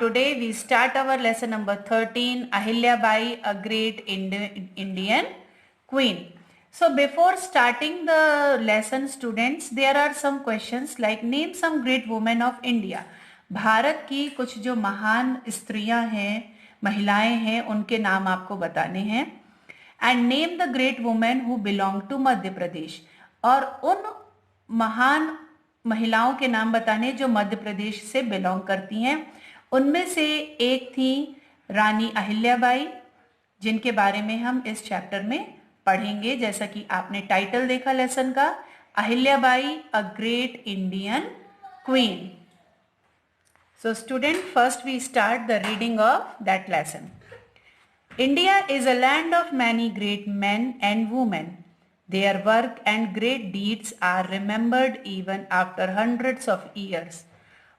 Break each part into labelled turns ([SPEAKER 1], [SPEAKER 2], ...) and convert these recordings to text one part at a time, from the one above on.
[SPEAKER 1] today we start our lesson number 13, Ahilya Bai, a great Indian queen. So before starting the lesson students, there are some questions like name some great women of India. Bharat की कुछ जो महान स्त्रियां हैं, महिलाएं हैं, उनके नाम आपको बताने हैं. And name the great women who belong to Madhya Pradesh. और उन महान महिलाओं के नाम बताने जो मध्य प्रदेश से बिलोंग करती हैं. उनमें से एक थी रानी अहिल्याबाई, जिनके बारे में हम इस चैप्टर में पढ़ेंगे. जैसा कि आपने टाइटल देखा लेसन का, Ahilyabai a great Indian queen. So student, first we start the reading of that lesson. India is a land of many great men and women. Their work and great deeds are remembered even after hundreds of years.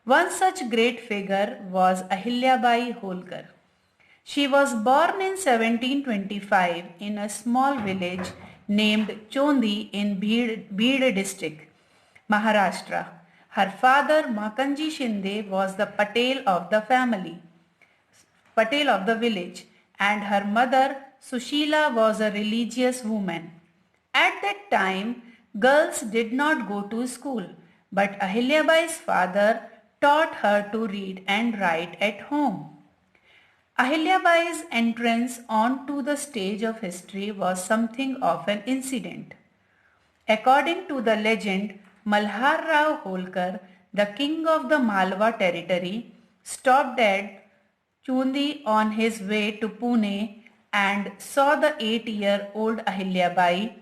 [SPEAKER 1] One such great figure was Ahilyabai Holkar. She was born in 1725 in a small village named Chondi in Bhid district, Maharashtra. Her father Makanji Shinde was the Patel of the village, and her mother Sushila was a religious woman. At that time, girls did not go to school, but Ahilyabai's father taught her to read and write at home. Ahilyabai's entrance onto the stage of history was something of an incident. According to the legend, Malhar Rao Holkar, the king of the Malwa territory, stopped at Chundi on his way to Pune and saw the 8-year-old Ahilyabai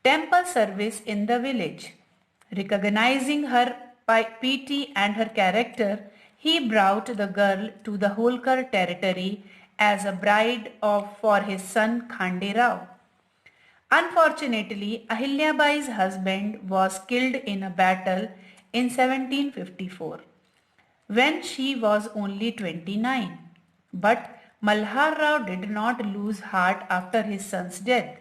[SPEAKER 1] temple service in the village. Recognizing her piety and her character, he brought the girl to the Holkar territory as a bride for his son Khande Rao. Unfortunately, Ahilyabai's husband was killed in a battle in 1754 when she was only 29. But Malhar Rao did not lose heart after his son's death.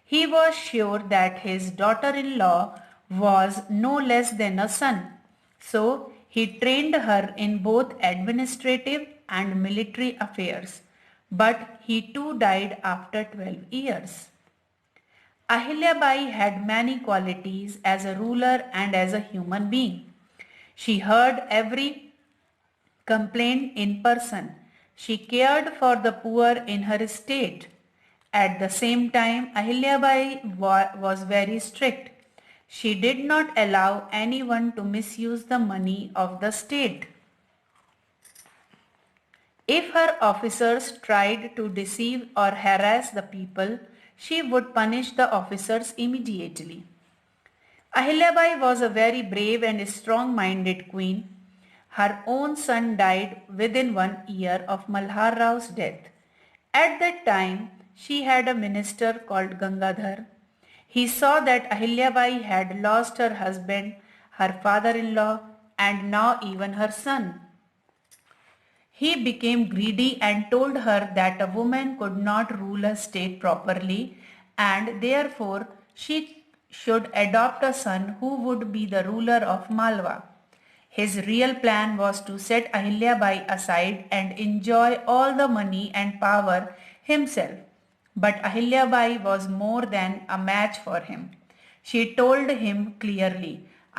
[SPEAKER 1] He was sure that his daughter-in-law was no less than a son. So he trained her in both administrative and military affairs. But he too died after 12 years. Ahilyabai had many qualities as a ruler and as a human being. She heard every complaint in person. She cared for the poor in her state. At the same time, Ahilyabai was very strict. She did not allow anyone to misuse the money of the state. If her officers tried to deceive or harass the people, she would punish the officers immediately. Ahilyabai was a very brave and strong-minded queen. Her own son died within 1 year of Malhar Rao's death. At that time, she had a minister called Gangadhar. He saw that Ahilyabai had lost her husband, her father-in-law, and now even her son. He became greedy and told her that a woman could not rule a state properly and therefore she should adopt a son who would be the ruler of Malwa. His real plan was to set Ahilyabai aside and enjoy all the money and power himself. But Ahilyabai was more than a match for him. She told him clearly,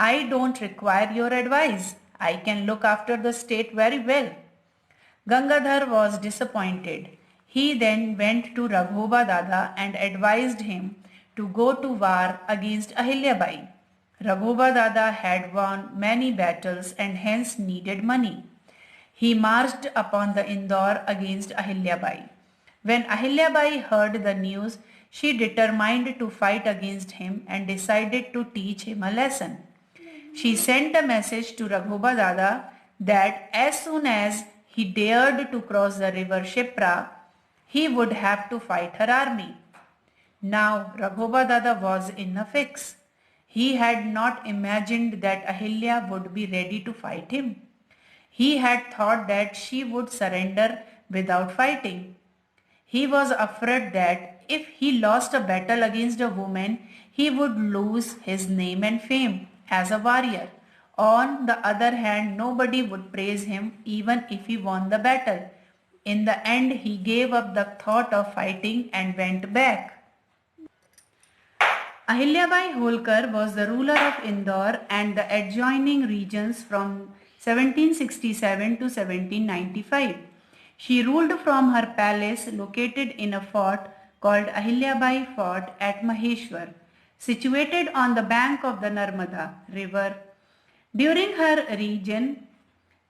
[SPEAKER 1] "I don't require your advice. I can look after the state very well." Gangadhar was disappointed. He then went to Raghoba Dada and advised him to go to war against Ahilyabai. Raghoba Dada had won many battles and hence needed money. He marched upon the Indore against Ahilyabai. When Ahilyabai heard the news, she determined to fight against him and decided to teach him a lesson. She sent a message to Raghoba Dada that as soon as he dared to cross the river Shipra, he would have to fight her army. Now Raghoba Dada was in a fix. He had not imagined that Ahilya would be ready to fight him. He had thought that she would surrender without fighting. He was afraid that if he lost a battle against a woman, he would lose his name and fame as a warrior. On the other hand, nobody would praise him even if he won the battle. In the end, he gave up the thought of fighting and went back. Ahilyabai Holkar was the ruler of Indore and the adjoining regions from 1767 to 1795. She ruled from her palace located in a fort called Ahilyabai Fort at Maheshwar, situated on the bank of the Narmada river. During her reign,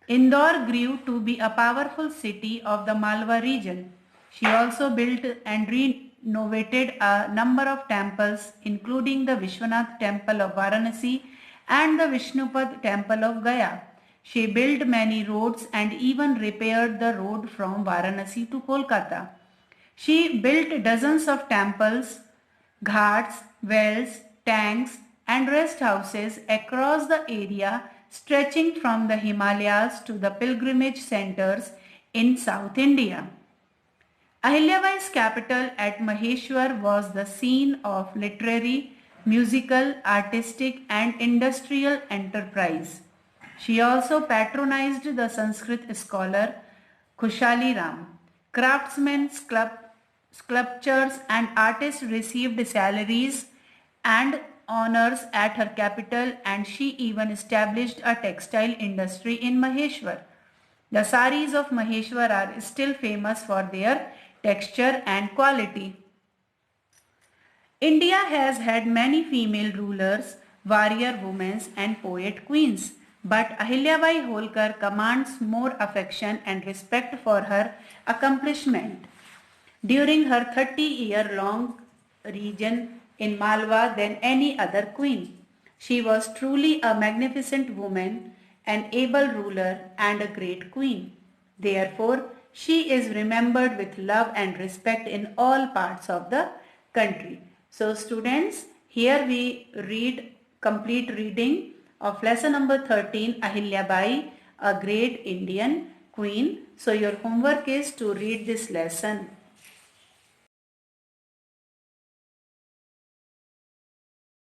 [SPEAKER 1] Indore grew to be a powerful city of the Malwa region. She also built and renovated a number of temples, including the Vishwanath Temple of Varanasi and the Vishnupad Temple of Gaya. She built many roads and even repaired the road from Varanasi to Kolkata. She built dozens of temples, ghats, wells, tanks, and rest houses across the area stretching from the Himalayas to the pilgrimage centers in South India. Ahilyabai's capital at Maheshwar was the scene of literary, musical, artistic, and industrial enterprise. She also patronized the Sanskrit scholar Khushali Ram. Craftsmen, sculptors, and artists received salaries and honors at her capital, and she even established a textile industry in Maheshwar. The saris of Maheshwar are still famous for their texture and quality. India has had many female rulers, warrior women, and poet queens, but Ahilyabai Holkar commands more affection and respect for her accomplishment. During her 30-year-long reign in Malwa than any other queen, she was truly a magnificent woman, an able ruler, and a great queen. Therefore, she is remembered with love and respect in all parts of the country. So students, here we read complete reading of lesson number 13, Ahilyabai, a great Indian queen. So your homework is to read this lesson.